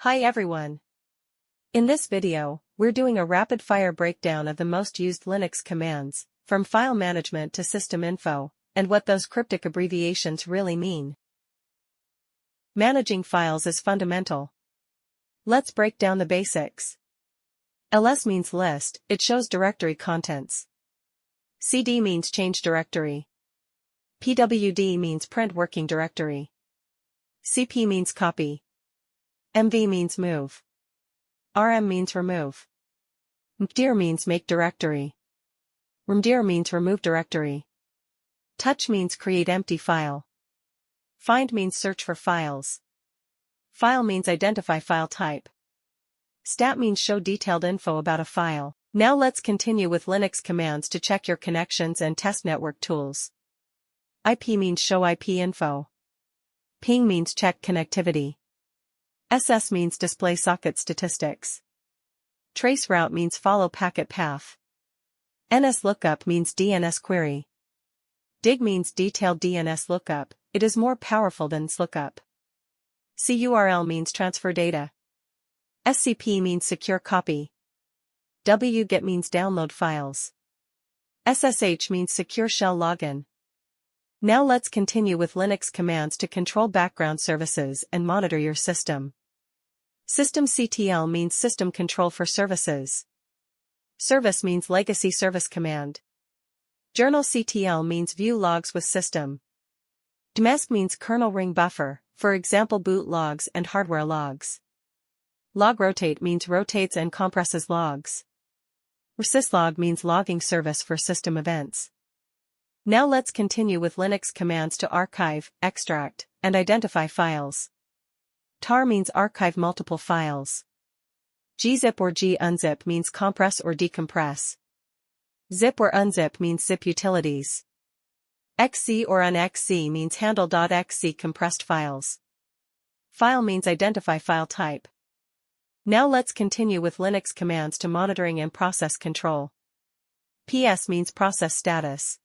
Hi everyone. In this video, we're doing a rapid-fire breakdown of the most used Linux commands, from file management to system info, and what those cryptic abbreviations really mean. Managing files is fundamental. Let's break down the basics. ls means list, it shows directory contents. cd means change directory. pwd means print working directory. cp means copy. mv means move. rm means remove. mkdir means make directory. rmdir means remove directory. Touch means create empty file. Find means search for files. File means identify file type. Stat means show detailed info about a file. Now let's continue with Linux commands to check your connections and test network tools. IP means show IP info. Ping means check connectivity. SS means display socket statistics. Traceroute means follow packet path. NSLOOKUP means DNS query. DIG means detailed DNS lookup, it is more powerful than SLOOKUP. CURL means transfer data. SCP means secure copy. wget means download files. SSH means secure shell login. Now let's continue with Linux commands to control background services and monitor your system. Systemctl means system control for services. Service means legacy service command. Journalctl means view logs with system. Dmesc means kernel ring buffer, for example boot logs and hardware logs. Logrotate means rotates and compresses logs. Syslog means logging service for system events. Now let's continue with Linux commands to archive, extract, and identify files. tar means archive multiple files. gzip or gunzip means compress or decompress. Zip or unzip means zip utilities. xc or unxc means handle.xc compressed files. File means identify file type. Now let's continue with Linux commands to monitoring and process control. ps means process status.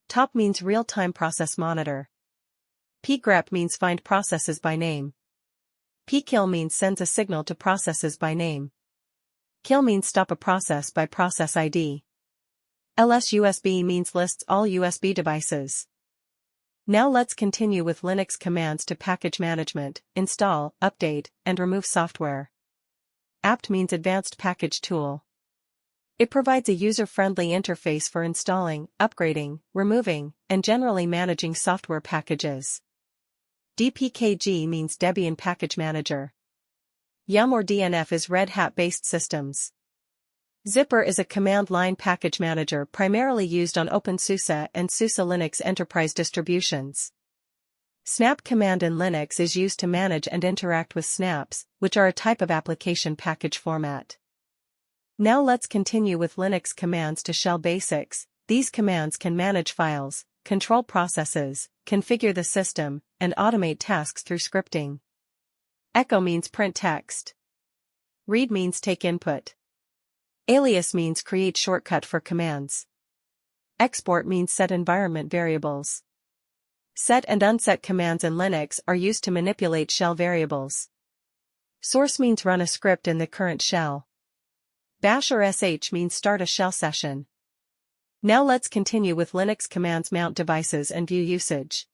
Top means real-time process monitor. pgrep means find processes by name. pkill means sends a signal to processes by name. Kill means stop a process by process ID. lsusb means lists all USB devices. Now let's continue with Linux commands to package management, install, update, and remove software. apt means advanced package tool. It provides a user-friendly interface for installing, upgrading, removing, and generally managing software packages. dpkg means Debian Package Manager. Yum or DNF is Red Hat-based systems. Zypper is a command line package manager primarily used on OpenSUSE and SUSE Linux enterprise distributions. Snap command in Linux is used to manage and interact with snaps, which are a type of application package format. Now let's continue with Linux commands to shell basics. These commands can manage files, control processes, configure the system, and automate tasks through scripting. Echo means print text. Read means take input. Alias means create shortcut for commands. Export means set environment variables. Set and unset commands in Linux are used to manipulate shell variables. Source means run a script in the current shell. Bash or sh means start a shell session. Now let's continue with Linux commands mount devices and view usage.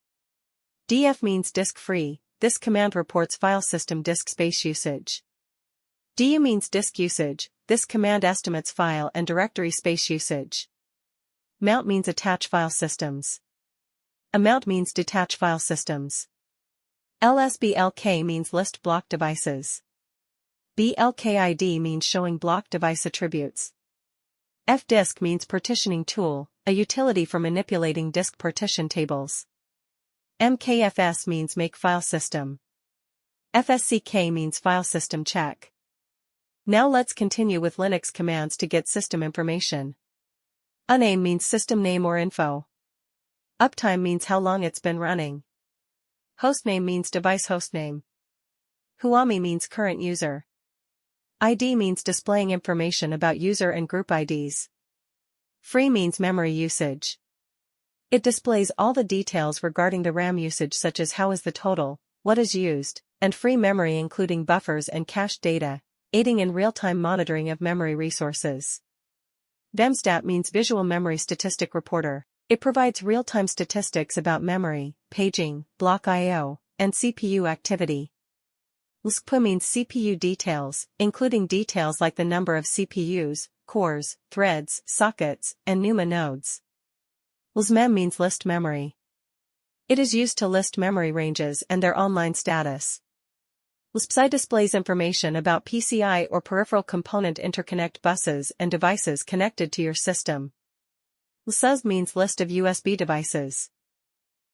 df means disk free, this command reports file system disk space usage. du means disk usage, this command estimates file and directory space usage. Mount means attach file systems. Amount means detach file systems. lsblk means list block devices. blkid means showing block device attributes. fdisk means partitioning tool, a utility for manipulating disk partition tables. mkfs means make file system. fsck means file system check. Now let's continue with Linux commands to get system information. Uname means system name or info. Uptime means how long it's been running. Hostname means device hostname. Huami means current user. ID means displaying information about user and group IDs. Free means memory usage. It displays all the details regarding the RAM usage such as how is the total, what is used, and free memory including buffers and cached data, aiding in real-time monitoring of memory resources. VMStat means Visual Memory Statistic Reporter. It provides real-time statistics about memory, paging, block I/O, and CPU activity. LSCP means CPU details, including details like the number of CPUs, cores, threads, sockets, and NUMA nodes. LSMEM means list memory. It is used to list memory ranges and their online status. LSPSI displays information about PCI or peripheral component interconnect buses and devices connected to your system. LSUS means list of USB devices.